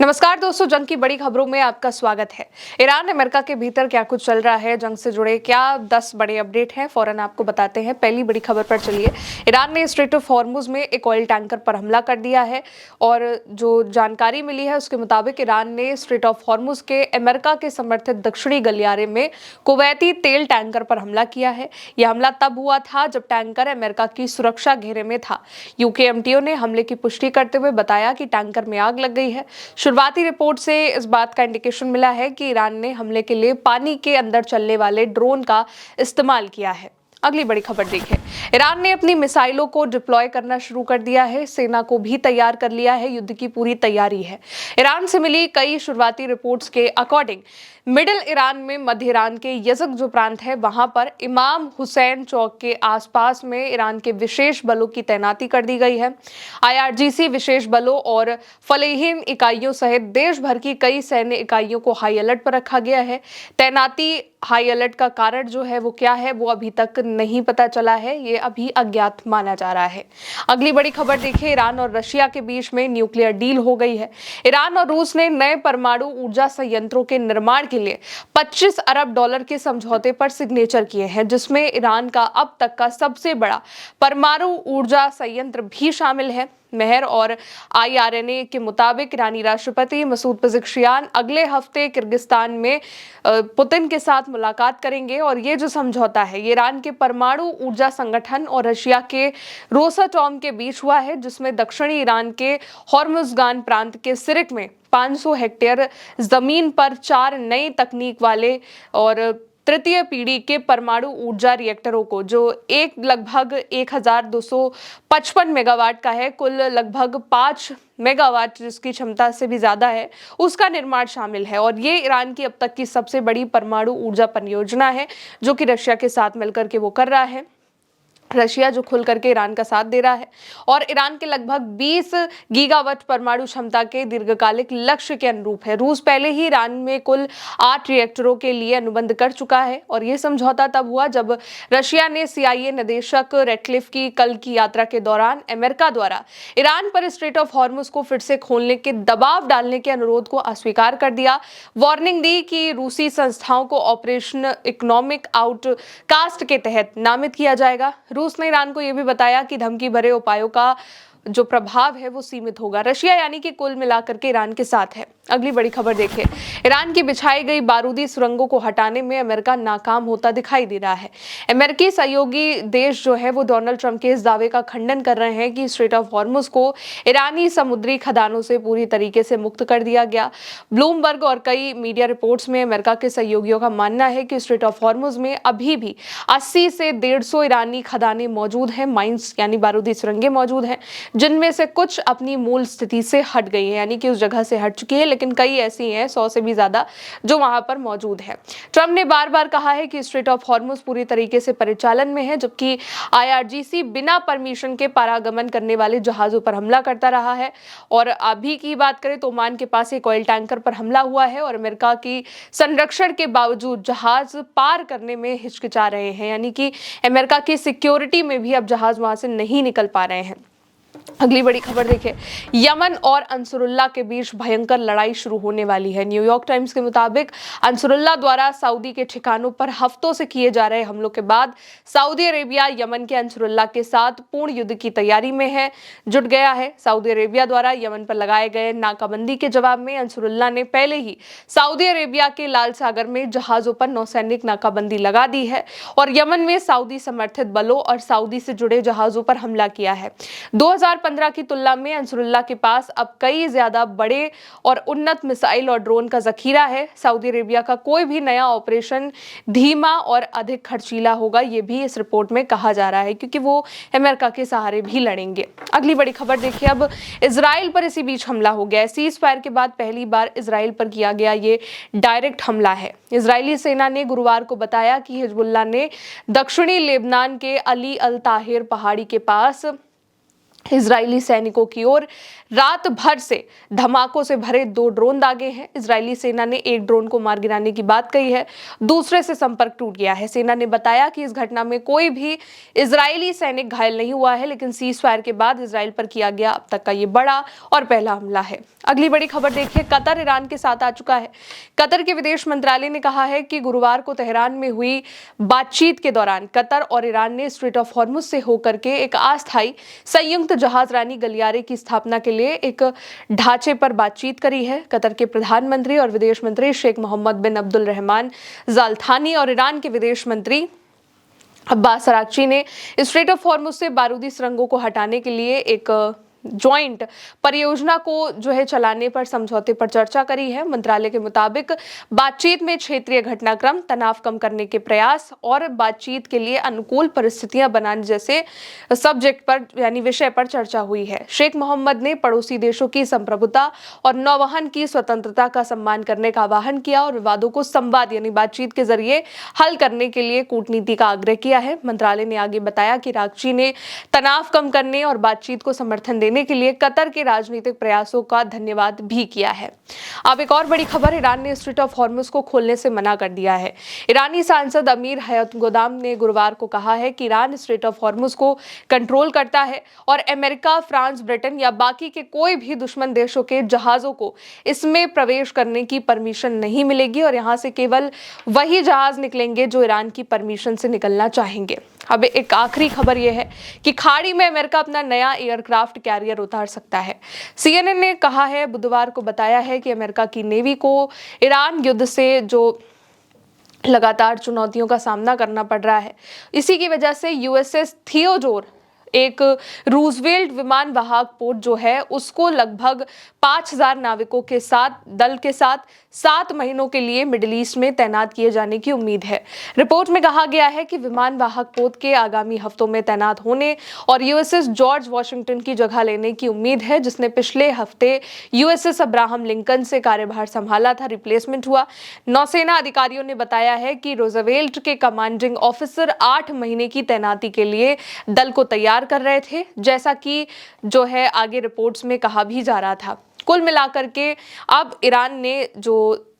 नमस्कार दोस्तों, जंग की बड़ी खबरों में आपका स्वागत है। ईरान अमेरिका के भीतर क्या कुछ चल रहा है, जंग से जुड़े क्या 10 बड़े अपडेट हैं, फौरन आपको बताते हैं। पहली बड़ी खबर पर चलिए। ईरान ने स्ट्रेट ऑफ हॉर्मुज में एक ऑयल टैंकर पर हमला कर दिया है और जो जानकारी मिली है उसके मुताबिक ईरान ने स्ट्रेट ऑफ हॉर्मुज के अमेरिका के समर्थित दक्षिणी गलियारे में कुवैती तेल टैंकर पर हमला किया है। यह हमला तब हुआ था जब टैंकर अमेरिका की सुरक्षा घेरे में था। यूकेएमटीओ ने हमले की पुष्टि करते हुए बताया कि टैंकर में आग लग गई है। शुरुआती रिपोर्ट से इस बात का इंडिकेशन मिला है कि ईरान ने हमले के लिए पानी के अंदर चलने वाले ड्रोन का इस्तेमाल किया है। अगली बड़ी खबर देखें। ईरान ने अपनी मिसाइलों को डिप्लॉय करना शुरू कर दिया है, सेना को भी तैयार कर लिया है, युद्ध की पूरी तैयारी है। ईरान से मिली कई शुरुआती रिपोर्ट्स के अकॉर्डिंग मिडिल ईरान में मध्य ईरान के यज़क जो प्रांत है वहां पर इमाम हुसैन चौक के आसपास में ईरान के विशेष बलों की तैनाती कर दी गई है। आईआरजीसी विशेष बलों और फलेहीन इकाइयों सहित देश भर की कई सैन्य इकाइयों को हाई अलर्ट पर रखा गया है। तैनाती हाई अलर्ट का कारण जो है वो क्या है वो अभी तक नहीं पता चला है, ये अभी अज्ञात माना जा रहा है। अगली बड़ी खबर देखिए। ईरान और रशिया के बीच में न्यूक्लियर डील हो गई है। ईरान और रूस ने नए परमाणु ऊर्जा संयंत्रों के निर्माण के लिए 25 अरब डॉलर के समझौते पर सिग्नेचर किए हैं, जिसमें ईरान का अब तक का सबसे बड़ा परमाणु ऊर्जा संयंत्र भी शामिल है। मेहर और आईआरएनए के मुताबिक ईरानी राष्ट्रपति मसूद पेज़ेश्कियान अगले हफ्ते किर्गिस्तान में पुतिन के साथ मुलाकात करेंगे और ये जो समझौता है ये ईरान के परमाणु ऊर्जा संगठन और रशिया के रोसाटॉम के बीच हुआ है, जिसमें दक्षिणी ईरान के हॉर्मुज़गान प्रांत के सिरिक में 500 हेक्टेयर जमीन पर 4 नई तकनीक वाले और तृतीय पीढ़ी के परमाणु ऊर्जा रिएक्टरों को, जो एक लगभग 1255 मेगावाट का है, कुल लगभग 5 मेगावाट जिसकी क्षमता से भी ज्यादा है, उसका निर्माण शामिल है। और ये ईरान की अब तक की सबसे बड़ी परमाणु ऊर्जा परियोजना है जो कि रशिया के साथ मिलकर के वो कर रहा है। रशिया जो खुल करके ईरान का साथ दे रहा है और ईरान के लगभग 20 गीगावाट परमाणु क्षमता के दीर्घकालिक लक्ष्य के अनुरूप है। रूस पहले ही ईरान में कुल 8 रिएक्टरों के लिए अनुबंध कर चुका है और यह समझौता तब हुआ जब रशिया ने CIA निदेशक रेडक्लिफ की कल की यात्रा के दौरान अमेरिका द्वारा ईरान पर स्ट्रेट ऑफ हॉर्मुज को फिर से खोलने के दबाव डालने के अनुरोध को अस्वीकार कर दिया। वार्निंग दी कि रूसी संस्थाओं को ऑपरेशन इकोनॉमिक आउटकास्ट के तहत नामित किया जाएगा। रूस ने ईरान को यह भी बताया कि धमकी भरे उपायों का जो प्रभाव है वो सीमित होगा। रशिया यानी कि कुल मिलाकर के ईरान के साथ है। अगली बड़ी खबर देखिए। ईरान की बिछाई गई बारूदी सुरंगों को हटाने में अमेरिका नाकाम होता दिखाई दे रहा है। अमेरिकी सहयोगी देश जो है वो डोनाल्ड ट्रंप के इस दावे का खंडन कर रहे हैं कि स्ट्रेट ऑफ हॉर्मुज को ईरानी समुद्री खदानों से पूरी तरीके से मुक्त कर दिया गया। ब्लूमबर्ग और कई मीडिया रिपोर्ट्स में अमेरिका के सहयोगियों का मानना है कि स्ट्रेट ऑफ हॉर्मुज में अभी भी 80 से 150 ईरानी खदानें मौजूद हैं, माइंस यानी बारूदी सुरंगें मौजूद हैं, जिनमें से कुछ अपनी मूल स्थिति से हट गई है, यानी कि उस जगह से हट चुकी है, लेकिन कई ऐसी हैं 100 से भी ज्यादा जो वहां पर मौजूद है। ट्रंप ने बार बार कहा है कि स्ट्रेट ऑफ हॉर्मुज पूरी तरीके से परिचालन में है, जबकि आईआरजीसी बिना परमिशन के पारागमन करने वाले जहाजों पर हमला करता रहा है। और अभी की बात करें तो ओमान के पास एक ऑयल टैंकर पर हमला हुआ है और अमेरिका की संरक्षण के बावजूद जहाज पार करने में हिचकिचा रहे हैं, यानी कि अमेरिका की सिक्योरिटी में भी अब जहाज वहां से नहीं निकल पा रहे हैं। अगली बड़ी खबर देखिए। यमन और अंसरुल्लाह के बीच भयंकर लड़ाई शुरू होने वाली है। न्यूयॉर्क टाइम्स के मुताबिक अंसरुल्लाह द्वारा सऊदी के ठिकानों पर हफ्तों से किए जा रहे हमलों के बाद सऊदी अरेबिया यमन के अंसरुल्लाह के साथ पूर्ण युद्ध की तैयारी में जुट गया है। सऊदी अरेबिया द्वारा यमन पर लगाए गए नाकाबंदी के जवाब में अंसरुल्लाह ने पहले ही सऊदी अरेबिया के लाल सागर में जहाजों पर नौसैनिक नाकाबंदी लगा दी है और यमन में सऊदी समर्थित बलों और सऊदी से जुड़े जहाजों पर हमला किया है। 2015 की तुलना में अंसरुल्लाह के पास अब कई ज्यादा बड़े और उन्नत मिसाइल और ड्रोन का जखीरा है। सऊदी अरेबिया का कोई भी नया ऑपरेशन धीमा और अधिक खर्चीला होगा, ये भी इस रिपोर्ट में कहा जा रहा है, क्योंकि वो अमेरिका के सहारे भी लड़ेंगे। अगली बड़ी खबर देखिए। अब इजराइल पर इसी बीच हमला हो गया है। सीज फायर के बाद पहली बार इजराइल पर किया गया ये डायरेक्ट हमला है। इजरायली सेना ने गुरुवार को बताया कि हिजबुल्लाह ने दक्षिणी लेबनान के अली अल ताहिर पहाड़ी के पास इजरायली सैनिकों की ओर रात भर से धमाकों से भरे 2 ड्रोन दागे हैं। इजरायली सेना ने एक ड्रोन को मार गिराने की बात कही है, दूसरे से संपर्क टूट गया है। सेना ने बताया कि इस घटना में कोई भी इजरायली सैनिक घायल नहीं हुआ है, लेकिन सीज फायर के बाद इजराइल पर किया गया अब तक का ये बड़ा और पहला हमला है। अगली बड़ी खबर देखिए, कतर ईरान के साथ आ चुका है। कतर के विदेश मंत्रालय ने कहा है कि गुरुवार को तेहरान में हुई बातचीत के दौरान कतर और ईरान ने स्ट्रेट ऑफ हॉर्मुज से होकर के एक अस्थायी संयुक्त जहाजरानी गलियारे की स्थापना के लिए एक ढांचे पर बातचीत करी है। कतर के प्रधानमंत्री और विदेश मंत्री शेख मोहम्मद बिन अब्दुल रहमान जाल थानी और ईरान के विदेश मंत्री अब्बास अरागची ने स्ट्रेट ऑफ हॉर्मुज से बारूदी सुरंगों को हटाने के लिए एक जॉइंट परियोजना को चलाने पर समझौते पर चर्चा करी है। मंत्रालय के मुताबिक बातचीत में क्षेत्रीय घटनाक्रम, तनाव कम करने के प्रयास और बातचीत के लिए अनुकूल परिस्थितियां बनाने जैसे सब्जेक्ट पर विषय पर चर्चा हुई है। शेख मोहम्मद ने पड़ोसी देशों की संप्रभुता और नौवहन की स्वतंत्रता का सम्मान करने का आह्वान किया और विवादों को संवाद बातचीत के जरिए हल करने के लिए कूटनीति का आग्रह किया है। मंत्रालय ने आगे बताया कि अरागची ने तनाव कम करने और बातचीत को समर्थन देने के लिए कतर के राजनीतिक प्रयासों का धन्यवाद भी किया है। अब एक और बड़ी खबर, ईरान ने स्ट्रेट ऑफ हॉर्मुज को खोलने से मना कर दिया है। ईरानी सांसद अमीर हयात गोदाम ने गुरुवार को कहा है कि ईरान स्ट्रेट ऑफ हॉर्मुज को कंट्रोल करता है और अमेरिका, फ्रांस, ब्रिटेन या बाकी के कोई भी दुश्मन देशों के जहाजों को इसमें प्रवेश करने की परमिशन नहीं मिलेगी और यहां से केवल वही जहाज निकलेंगे जो ईरान की परमिशन से निकलना चाहेंगे। अब एक आखिरी खबर यह है कि खाड़ी में अमेरिका अपना नया एयरक्राफ्ट कैरियर उतार सकता है। CNN ने कहा है, बुधवार को बताया है कि अमेरिका की नेवी को ईरान युद्ध से लगातार चुनौतियों का सामना करना पड़ रहा है। इसी की वजह से USS थियोडोर, एक रूजवेल्ट विमान वाहक पोत उसको लगभग 5000 नाविकों के दल के साथ 7 महीनों के लिए मिडिल ईस्ट में तैनात किए जाने की उम्मीद है। रिपोर्ट में कहा गया है कि विमान वाहक पोत के आगामी हफ्तों में तैनात होने और USS जॉर्ज वॉशिंगटन की जगह लेने की उम्मीद है, जिसने पिछले हफ्ते USS अब्राहम लिंकन से कार्यभार संभाला था, रिप्लेसमेंट हुआ। नौसेना अधिकारियों ने बताया है कि रोजवेल्ट के कमांडिंग ऑफिसर 8 महीने की तैनाती के लिए दल को तैयार कर रहे थे, जैसा कि आगे रिपोर्ट्स में कहा भी जा रहा था। कुल मिलाकर के अब ईरान ने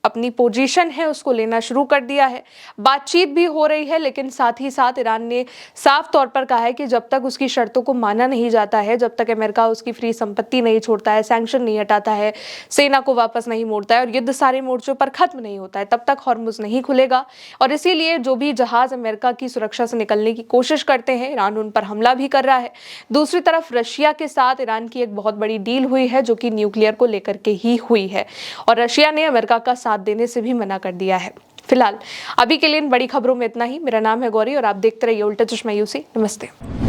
अपनी पोजीशन है उसको लेना शुरू कर दिया है। बातचीत भी हो रही है, लेकिन साथ ही साथ ईरान ने साफ तौर पर कहा है कि जब तक उसकी शर्तों को माना नहीं जाता है, जब तक अमेरिका उसकी फ्री संपत्ति नहीं छोड़ता है, सैंक्शन नहीं हटाता है, सेना को वापस नहीं मोड़ता है और युद्ध सारे मोर्चों पर खत्म नहीं होता है, तब तक हॉर्मुज नहीं खुलेगा। और इसीलिए जो भी जहाज अमेरिका की सुरक्षा से निकलने की कोशिश करते हैं, ईरान उन पर हमला भी कर रहा है। दूसरी तरफ रशिया के साथ ईरान की एक बहुत बड़ी डील हुई है, जो कि न्यूक्लियर को लेकर के ही हुई है और रशिया ने अमेरिका का साथ देने से भी मना कर दिया है। फिलहाल अभी के लिए इन बड़ी खबरों में इतना ही। मेरा नाम है गौरी और आप देखते रहिए उल्टा चश्मा यूसी। नमस्ते।